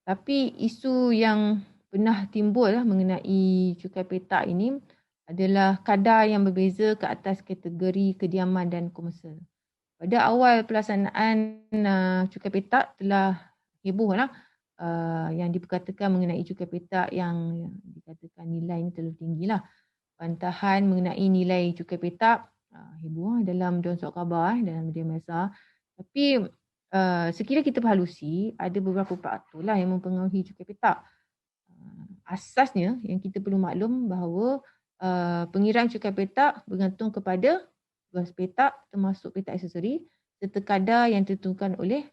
Tapi isu yang pernah timbul mengenai cukai petak ini adalah kadar yang berbeza ke atas kategori kediaman dan komersial. Pada awal pelaksanaan cukai petak telah heboh yang diperkatakan mengenai cukai petak yang dikatakan nilainya terlalu tinggi lah. Bantahan mengenai nilai cukai petak heboh dalam dalam surat khabar dalam media masa. Tapi sekiranya kita berhalusi, ada beberapa faktor lah yang mempengaruhi cukai petak. Asasnya yang kita perlu maklum bahawa pengiraan cukai petak bergantung kepada luas petak termasuk petak aksesori serta kadar yang ditentukan oleh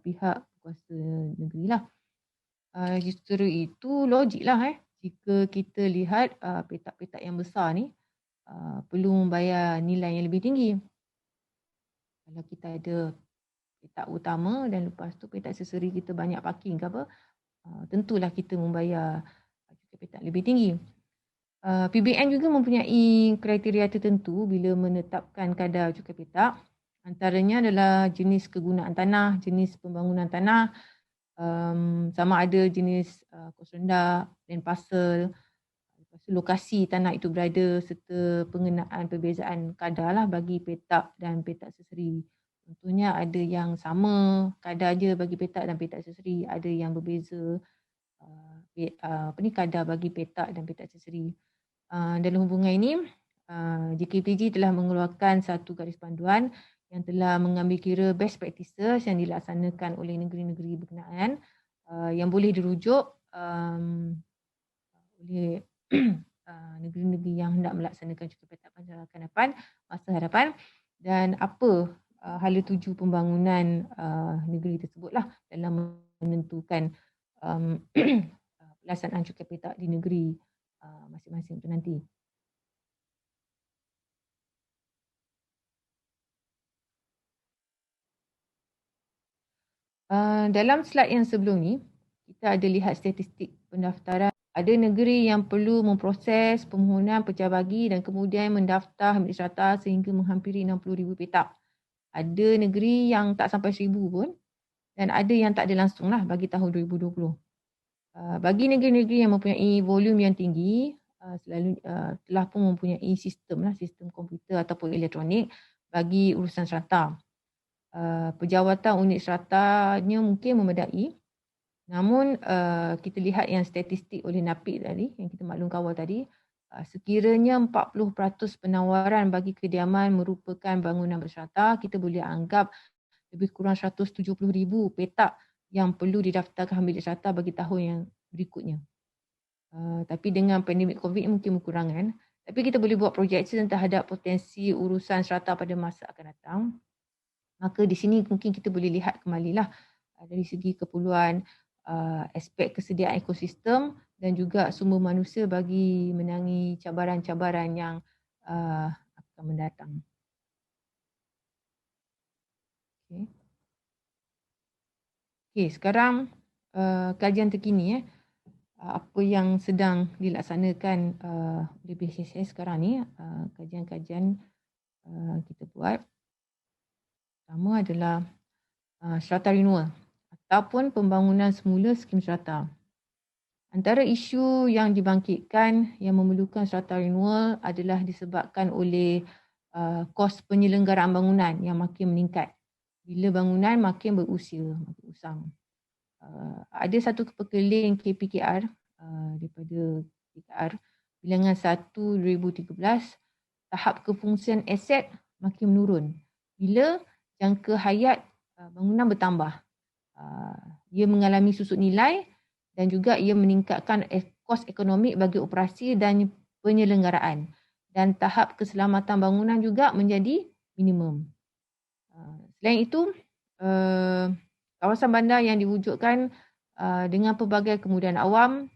pihak kuasa negeri lah. Justru itu logik lah jika kita lihat petak-petak yang besar ni perlu membayar nilai yang lebih tinggi. Kalau kita ada petak utama dan lepas tu petak aksesori kita banyak parking ke apa, tentulah kita membayar cukai petak lebih tinggi. PBN juga mempunyai kriteria tertentu bila menetapkan kadar cukai petak. Antaranya adalah jenis kegunaan tanah, jenis pembangunan tanah, sama ada jenis kos rendah, land parcel, lepas tu lokasi tanah itu berada serta pengenaan perbezaan kadar lah bagi petak dan petak aksesori. Contohnya ada yang sama kadar je bagi petak dan petak aksesori, ada yang berbeza kadar bagi petak dan petak aksesori. Dalam hubungan ini, JKPG telah mengeluarkan satu garis panduan yang telah mengambil kira best practices yang dilaksanakan oleh negeri-negeri berkenaan yang boleh dirujuk oleh negeri-negeri yang hendak melaksanakan cukai petak masa hadapan dan apa hala tuju pembangunan negeri tersebutlah dalam menentukan pelaksanaan cukai petak di negeri masing-masing itu nanti. Dalam slide yang sebelum ni, kita ada lihat statistik pendaftaran. Ada negeri yang perlu memproses permohonan pecah bagi dan kemudian mendaftar ambil serata sehingga menghampiri 60,000 petak. Ada negeri yang tak sampai 1,000 pun dan ada yang tak ada langsung lah bagi tahun 2020. Bagi negeri-negeri yang mempunyai volume yang tinggi, selalu telah pun mempunyai sistem komputer ataupun elektronik bagi urusan serata. Pejawatan unit seratanya mungkin memadai. Namun kita lihat yang statistik oleh NAPID tadi, yang kita maklum kawal tadi, sekiranya 40% penawaran bagi kediaman merupakan bangunan berserata, kita boleh anggap lebih kurang 170,000 petak yang perlu didaftarkan ambil serata bagi tahun yang berikutnya. Tapi dengan pandemik COVID mungkin berkurangan. Tapi kita boleh buat proyeksi terhadap potensi urusan serata pada masa akan datang. Maka di sini mungkin kita boleh lihat kembalilah dari segi keperluan aspek kesediaan ekosistem dan juga sumber manusia bagi menangi cabaran-cabaran yang akan mendatang. Okey, sekarang kajian terkini apa yang sedang dilaksanakan oleh BHSS sekarang ni, kajian-kajian kita buat. Pertama adalah strata renewal ataupun pembangunan semula skim strata. Antara isu yang dibangkitkan yang memerlukan strata renewal adalah disebabkan oleh kos penyelenggaraan bangunan yang makin meningkat bila bangunan makin berusia, makin usang. Ada satu pekeling KPKR daripada KPKR bilangan 1 2013, tahap kefungsian aset makin menurun bila jangka hayat bangunan bertambah. Ia mengalami susut nilai dan juga ia meningkatkan kos ekonomi bagi operasi dan penyelenggaraan, dan tahap keselamatan bangunan juga menjadi minimum. Selain itu, kawasan bandar yang diwujudkan dengan pelbagai kemudahan awam,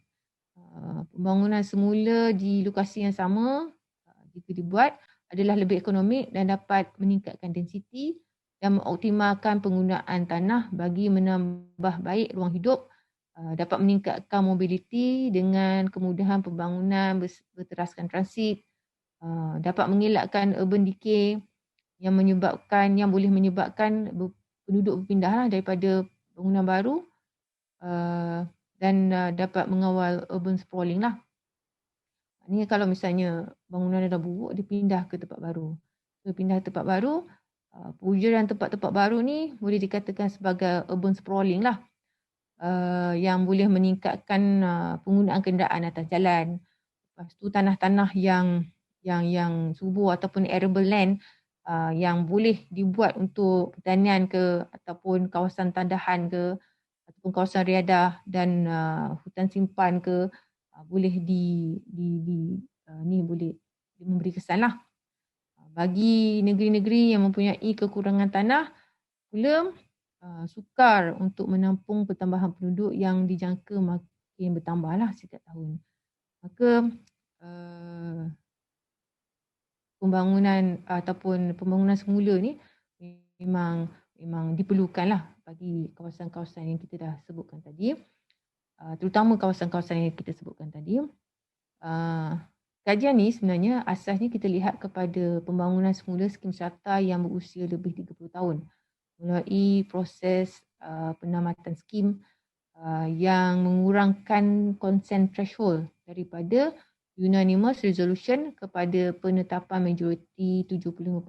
pembangunan semula di lokasi yang sama jika dibuat adalah lebih ekonomik dan dapat meningkatkan densiti dan mengoptimalkan penggunaan tanah bagi menambah baik ruang hidup, dapat meningkatkan mobiliti dengan kemudahan pembangunan berteraskan transit, dapat mengelakkan urban decay yang boleh menyebabkan penduduk berpindah daripada bangunan baru dan dapat mengawal urban sprawling lah. Ini kalau misalnya bangunan dah buruk, dia pindah ke tempat baru. So, pindah ke tempat baru, pewujudan tempat-tempat baru ni boleh dikatakan sebagai urban sprawling lah. Yang boleh meningkatkan penggunaan kenderaan atas jalan. Lepas tu tanah-tanah yang subur ataupun arable land yang boleh dibuat untuk pertanian ke ataupun kawasan tandahan ke ataupun kawasan riadah dan hutan simpan ke boleh boleh memberi kesan lah. Bagi negeri-negeri yang mempunyai kekurangan tanah pula sukar untuk menampung pertambahan penduduk yang dijangka makin bertambah lah setiap tahun. Maka pembangunan semula ni memang diperlukan lah bagi kawasan-kawasan yang kita dah sebutkan tadi. Terutama kawasan-kawasan yang kita sebutkan tadi. Kajian ni sebenarnya asasnya kita lihat kepada pembangunan semula skim strata yang berusia lebih 30 tahun. Melalui proses penamatan skim yang mengurangkan consent threshold daripada unanimous resolution kepada penetapan majoriti 75%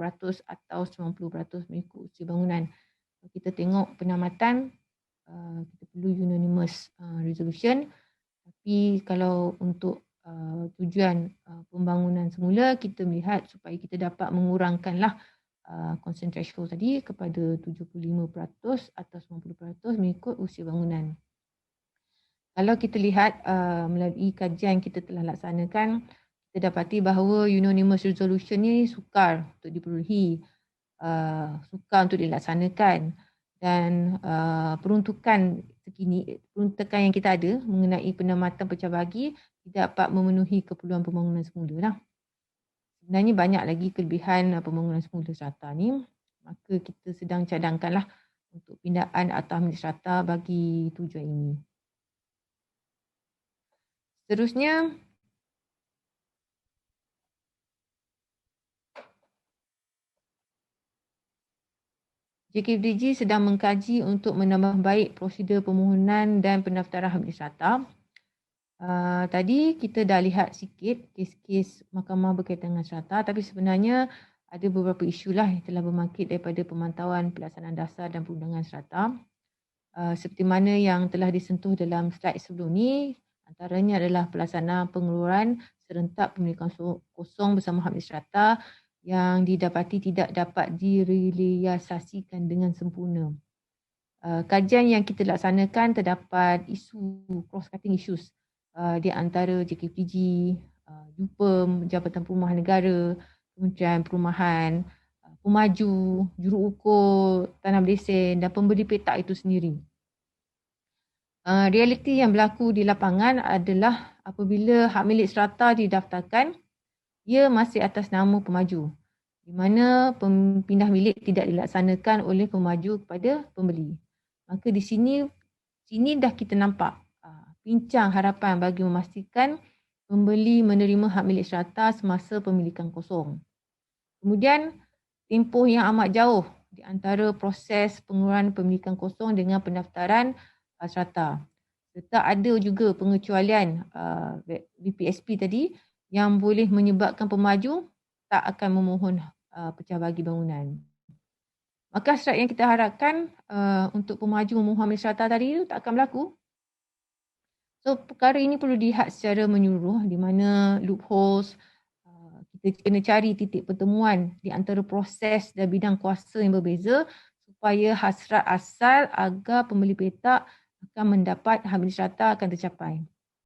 atau 90% mengikut usia bangunan. Kita tengok penamatan, kita perlu unanimous resolution. Tapi kalau untuk tujuan pembangunan semula, kita melihat supaya kita dapat mengurangkanlah consent threshold tadi kepada 75% atau 90% mengikut usia bangunan. Kalau kita lihat melalui kajian kita telah laksanakan, kita dapati bahawa unanimous resolution ni sukar untuk diperolehi, sukar untuk dilaksanakan dan peruntukan yang kita ada mengenai penamatan pecah bahagi tidak dapat memenuhi keperluan pembangunan semula lah. Sebenarnya banyak lagi kelebihan pembangunan semula strata ni, maka kita sedang cadangkanlah untuk pindaan atau milik strata bagi tujuan ini. Seterusnya, JKPDG sedang mengkaji untuk menambah baik prosedur permohonan dan pendaftaran hak milik strata. Tadi kita dah lihat sikit kes-kes mahkamah berkaitan dengan strata, tapi sebenarnya ada beberapa isu lah yang telah berbangkit daripada pemantauan pelaksanaan dasar dan perundangan strata. Seperti mana yang telah disentuh dalam slide sebelum ni, antaranya adalah pelaksanaan pengeluaran serentak pemilikan kosong bersama hak milik strata yang didapati tidak dapat direalisasikan dengan sempurna. Kajian yang kita laksanakan terdapat isu cross-cutting issues di antara JKPG, JUPEM, Jabatan Perumahan Negara, Kementerian Perumahan, pemaju, juruukur tanah berlesen dan pemberi petak itu sendiri. Realiti yang berlaku di lapangan adalah apabila hak milik strata didaftarkan, ia masih atas nama pemaju, di mana pindah milik tidak dilaksanakan oleh pemaju kepada pembeli. Maka di sini dah kita nampak pincang harapan bagi memastikan pembeli menerima hak milik strata semasa pemilikan kosong. Kemudian tempoh yang amat jauh di antara proses pengeluaran pemilikan kosong dengan pendaftaran strata. Serta ada juga pengecualian BPSP tadi yang boleh menyebabkan pemaju tak akan memohon pecah bahagi bangunan. Maka syarat yang kita harapkan untuk pemaju memohon milik strata tadi itu tak akan berlaku. So perkara ini perlu dilihat secara menyeluruh di mana loopholes, kita kena cari titik pertemuan di antara proses dan bidang kuasa yang berbeza supaya hasrat asal agar pembeli petak akan mendapat hak milik strata akan tercapai.